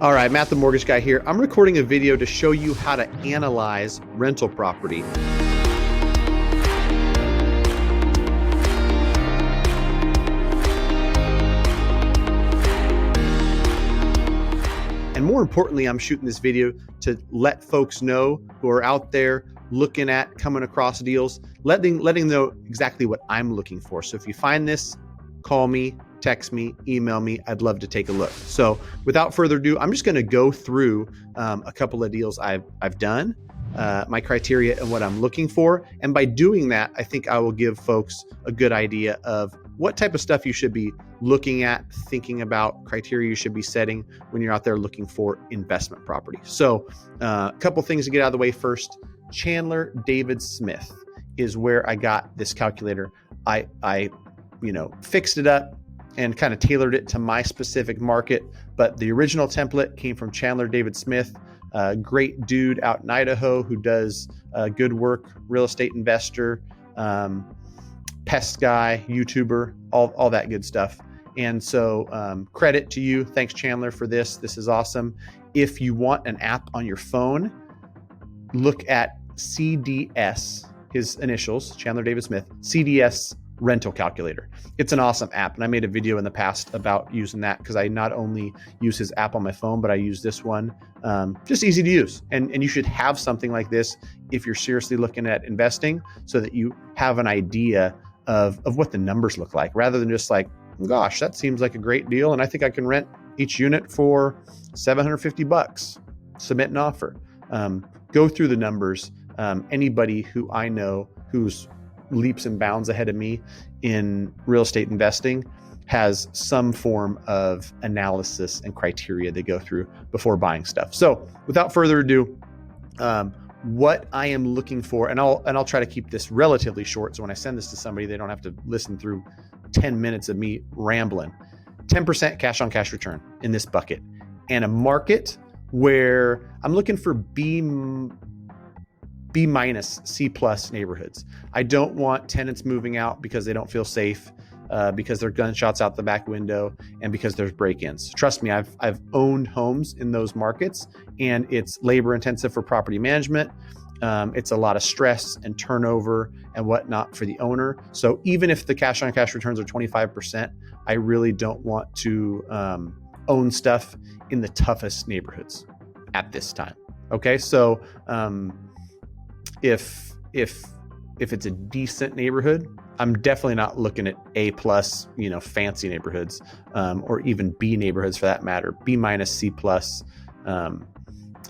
All right, Matt the Mortgage Guy here. I'm recording a video to show you how to analyze rental property. And more importantly, I'm shooting this video to let folks know who are out there looking at coming across deals, letting them know exactly what I'm looking for. So if you find this, call me, text me, email me. I'd love to take a look. So without further ado, I'm just going to go through a couple of deals I've done, my criteria and what I'm looking for. And by doing that, I think I will give folks a good idea of what type of stuff you should be looking at, thinking about, criteria you should be setting when you're out there looking for investment property. So a couple things to get out of the way first. Chandler David Smith is where I got this calculator. I fixed it up and kind of tailored it to my specific market. But the original template came from Chandler David Smith, a great dude out in Idaho who does good work, real estate investor, pest guy, YouTuber, all that good stuff. And so credit to you. Thanks, Chandler, for this. This is awesome. If you want an app on your phone, look at CDS, his initials, Chandler David Smith, CDS rental calculator. It's an awesome app. And I made a video in the past about using that because I not only use his app on my phone, but I use this one. Just easy to use. And you should have something like this if you're seriously looking at investing so that you have an idea of what the numbers look like rather than just like, gosh, that seems like a great deal. And I think I can rent each unit for $750. Submit an offer. Go through the numbers. Anybody who I know who's leaps and bounds ahead of me in real estate investing has some form of analysis and criteria they go through before buying stuff. So without further ado, what I am looking for, and I'll try to keep this relatively short. So when I send this to somebody, they don't have to listen through 10 minutes of me rambling. 10% cash on cash return in this bucket, and a market where I'm looking for B minus, C plus neighborhoods. I don't want tenants moving out because they don't feel safe, because there are gunshots out the back window, and because there's break-ins. Trust me, I've owned homes in those markets, and it's labor intensive for property management. It's a lot of stress and turnover and whatnot for the owner. So even if the cash on cash returns are 25%, I really don't want to own stuff in the toughest neighborhoods at this time. Okay, so if it's a decent neighborhood, I'm definitely not looking at A plus, fancy neighborhoods, or even B neighborhoods for that matter. B minus, C plus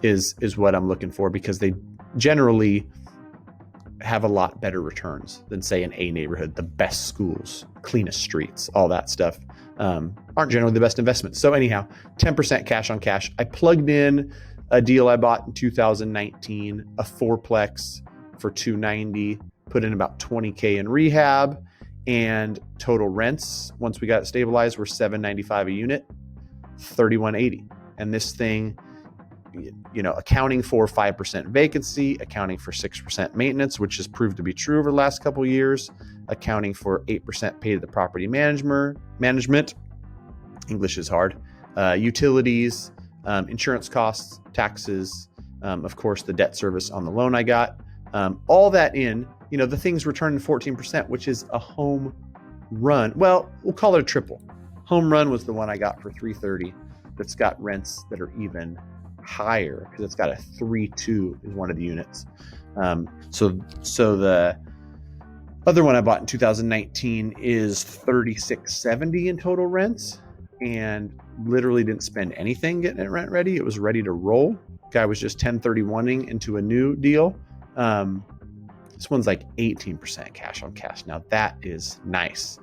is what I'm looking for because they generally have a lot better returns than say an A neighborhood. The best schools, cleanest streets, all that stuff aren't generally the best investments. So anyhow, 10% cash on cash. I plugged in a deal I bought in 2019, a fourplex for $290, put in about $20K in rehab, and total rents once we got it stabilized were $795 a unit, $3180. And this thing, accounting for 5% vacancy, accounting for 6% maintenance, which has proved to be true over the last couple of years, accounting for 8% paid to the property management, English is hard, utilities, insurance costs, taxes, of course, the debt service on the loan I got, all that in, the thing's returning 14%, which is a home run. Well, we'll call it a triple. Home run was the one I got for $330 that's got rents that are even higher because it's got a 3.2 is one of the units. So the other one I bought in 2019 is $3670 in total rents, and literally didn't spend anything getting it rent ready. It was ready to roll. Guy was just 1031ing into a new deal. This one's like 18% cash on cash. Now that is nice.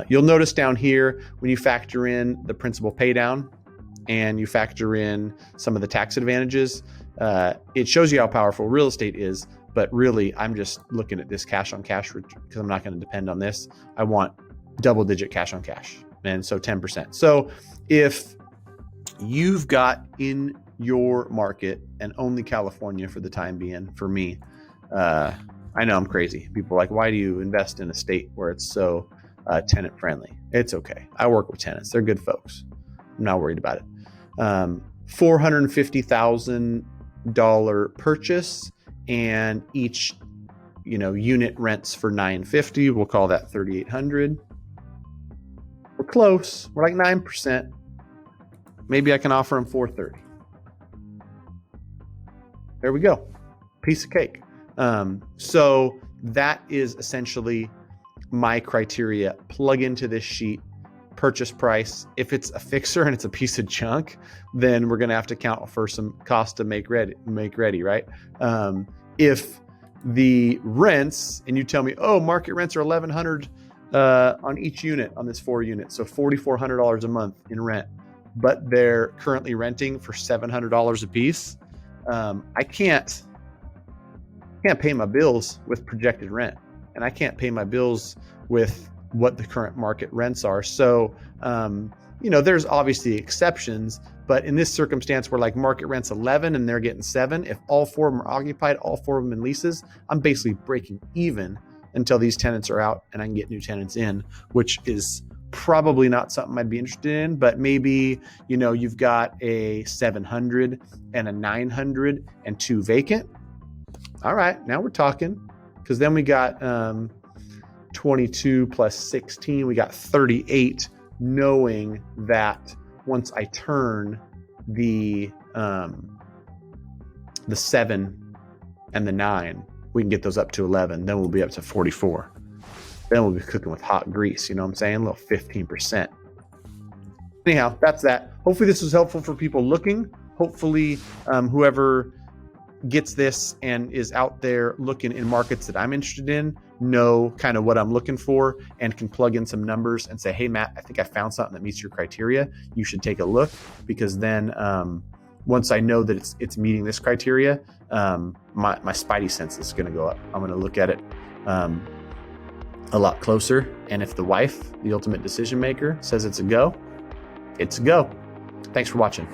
You'll notice down here when you factor in the principal pay down and you factor in some of the tax advantages, it shows you how powerful real estate is. But really, I'm just looking at this cash on cash because I'm not going to depend on this. I want double digit cash on cash. And so 10%. So if you've got in your market, and only California for the time being for me, I know I'm crazy. People are like, why do you invest in a state where it's so tenant friendly? It's okay. I work with tenants. They're good folks. I'm not worried about it. $450,000 purchase, and each unit rents for $950. We'll call that $3,800. We're close. We're like 9%. Maybe I can offer them $430. There we go. Piece of cake. So that is essentially my criteria. Plug into this sheet. Purchase price. If it's a fixer and it's a piece of junk, then we're going to have to account for some cost to make ready, right? If the rents, and you tell me, oh, market rents are $1,100 on each unit on this 4 units, so $4,400 a month in rent, but they're currently renting for $700 a piece. I can't pay my bills with projected rent, and I can't pay my bills with what the current market rents are. So, there's obviously exceptions, but in this circumstance where like market rent's 11 and they're getting 7, if all 4 of them are occupied, all 4 of them in leases, I'm basically breaking even until these tenants are out and I can get new tenants in, which is probably not something I'd be interested in. But maybe, you've got a 700 and a 900 and 2 vacant. All right, now we're talking, because then we got 22 plus 16, we got 38, knowing that once I turn the 7 and the 9, we can get those up to 11. Then we'll be up to 44. Then we'll be cooking with hot grease. You know what I'm saying? A little 15%. Anyhow, that's that. Hopefully this was helpful for people looking. Hopefully whoever gets this and is out there looking in markets that I'm interested in know kind of what I'm looking for and can plug in some numbers and say, hey, Matt, I think I found something that meets your criteria. You should take a look, because then once I know that it's meeting this criteria, my spidey sense is going to go up. I'm going to look at it a lot closer. And if the wife, the ultimate decision maker, says it's a go, it's a go. Thanks for watching.